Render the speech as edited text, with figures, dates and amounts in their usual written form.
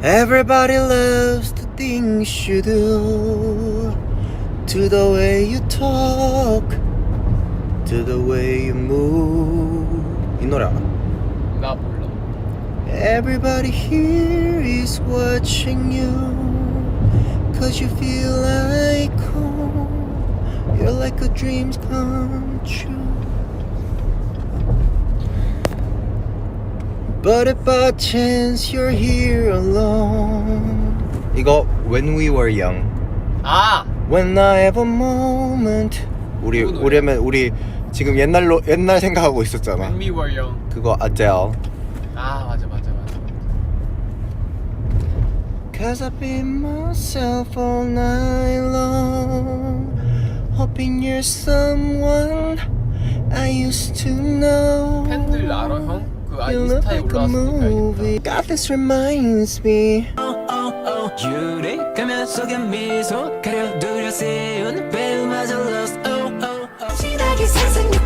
Everybody loves the things you do, to the way you talk, to the way you move. 이 노래 알아? 나 몰라. Everybody here is watching you, cause you feel like home. You're like a dream's come true. But if by chance you're here alone, 이거 When We Were Young. 아! When I have a moment. 우리 지금 옛날 생각하고 있었잖아. When we were young. 그거 Adele. 아 맞아. Cause I've been myself all night long, hoping you're someone I used to know. 팬들 알아 형? 그 You look 인스타에 like a movie. 올라왔으니까. God, this reminds me. 유리가면 속에 미소 가려두려 세운 배우마저 lost. 진하게 상상력